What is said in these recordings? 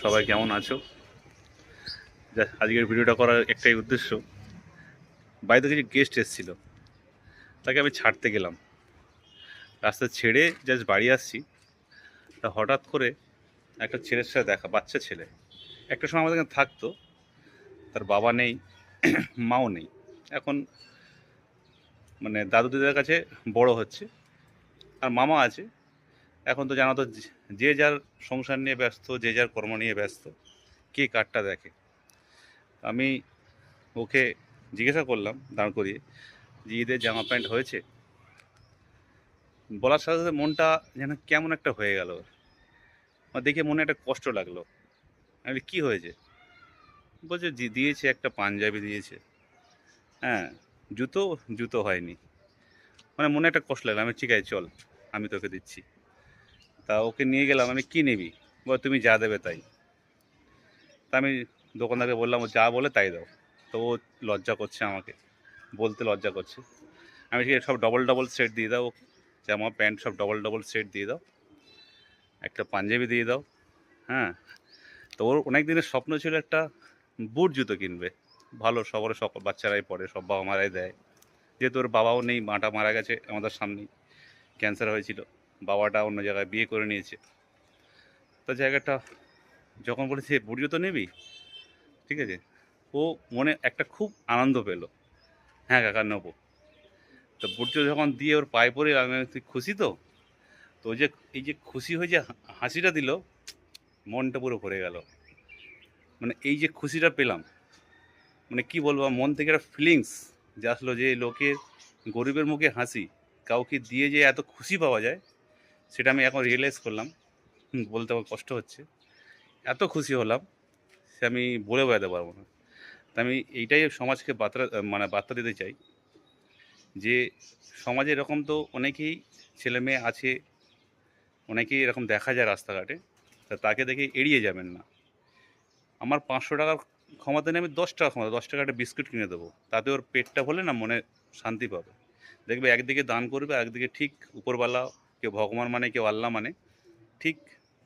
সবাই কেমন আছো? আজকের ভিডিওটা করার একটাই উদ্দেশ্য, বাড়িতে কিছু গেস্ট এসেছিল, তাকে আমি ছাড়তে গেলাম। রাস্তা ছেড়ে জাস্ট বাড়ি আসছি, তা হঠাৎ করে একটা ছেলের সাথে দেখা, বাচ্চা ছেলে। একটা সময় আমাদের এখানে থাকতো, তার বাবা নেই, মাও নেই। এখন মানে দাদু দিদার কাছে বড় হচ্ছে, আর মামা আছে। এখন তো জানো তো, যে যার সংসার নিয়ে ব্যস্ত, যে যার কর্ম নিয়ে ব্যস্ত, কে কারটা দেখে। আমি ওকে জিজ্ঞাসা করলাম দাঁড় করিয়ে যে ঈদের জামা প্যান্ট হয়েছে। বলার সাথে সাথে মনটা যেন কেমন একটা হয়ে গেল। আমার দেখে মনে একটা কষ্ট লাগলো। আমি বলি, কী হয়েছে? বলছে দিয়েছে, একটা পাঞ্জাবি দিয়েছে। হ্যাঁ, জুতো জুতো হয়নি। মানে মনে একটা কষ্ট লাগলো। আমি ঠিক আছে, চল, আমি তোকে দিচ্ছি। তা ওকে নিয়ে গেলাম। আমি, কী নিবি? বল, তুমি যা দেবে তাই। তা আমি দোকানদারকে বললাম, ও যা বলে তাই দাও। তো ও লজ্জা করছে, আমাকে বলতে লজ্জা করছে। আমি, ঠিক আছে, সব ডবল ডবল সেট দিয়ে দাও, জামা প্যান্ট সব ডবল ডবল সেট দিয়ে দাও, একটা পাঞ্জাবি দিয়ে দাও। হ্যাঁ। তো ওর অনেক দিনের স্বপ্ন ছিল একটা বুট জুতো কিনবে, ভালো, শহরে সকল বাচ্চারাই পড়ে, সব বাবা মারাই দেয়। যেহেতু ওর বাবাও নেই, মাটা মারা গেছে আমাদের সামনেই, ক্যান্সার হয়েছিল। বাবাটা অন্য জায়গায় বিয়ে করে নিয়েছে। তো জায়গাটা যখন বলেছে বুট জুতো নিবি, ঠিক আছে, ও মনে একটা খুব আনন্দ পেলো। হ্যাঁ কাকা, নেবো। তো বুট জুতো যখন দিয়ে ওর পায়ে পড়ে, আমি, তুই খুশি তো? তো ওই যে, এই যে খুশি হয়ে যে হাসিটা দিল, মনটা পুরো ভরে গেল। মানে এই যে খুশিটা পেলাম, মানে কি বলবো, মন থেকে একটা ফিলিংস যে আসলো, যে লোকের, গরিবের মুখে হাসি, কাউকে দিয়ে যে এত খুশি পাওয়া যায়, সেটা আমি এখন রিয়েলাইজ করলাম। বলতে আমার কষ্ট হচ্ছে, এত খুশি হলাম সে আমি বলে বোঝাতে পারবো না। তা আমি এইটাই সমাজকে বার্তা, মানে বার্তা দিতে চাই, যে সমাজে এরকম তো অনেকেই ছেলে মেয়ে আছে, অনেকেই এরকম দেখা যায় রাস্তাঘাটে। তা তাকে দেখে এড়িয়ে যাবেন না। আমার 500 টাকার ক্ষমতা নেই, আমি 10 টাকা ক্ষমতা, 10 টাকা একটা বিস্কুট কিনে দেবো, তাতে ওর পেটটা ভরলে না, মনে শান্তি পাবে। দেখবে একদিকে দান করবে, একদিকে ঠিক উপরওয়ালা, কেউ ভগবান মানে, কেউ আল্লাহ মানে, ঠিক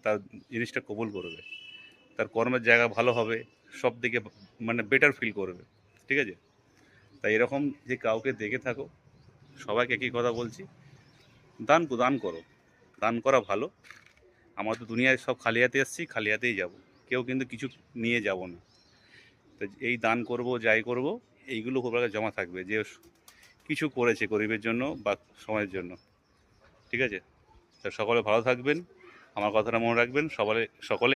তার জিনিসটা কবুল করবে। তার কর্মের জায়গা ভালো হবে, সব দিকে মানে বেটার ফিল করবে। ঠিক আছে? তাই এরকম যে কাউকে দেখে থাকো, সবাইকে একই কথা বলছি, দান করো। দান করা ভালো। আমরা তো দুনিয়ায় সব খালি হাতে এসেছি, খালি হাতেই যাব। কেউ কিন্তু কিছু নিয়ে যাব না। তো এই দান করব, যাই করব, এইগুলো উপরওয়ালার জমা থাকবে, যে কিছু করেছে গরিবের জন্য বা সমাজের জন্য। ঠিক আছে? তা সকলে ভালো থাকবেন, আমার কথাটা মনে রাখবেন, সকলে সকলে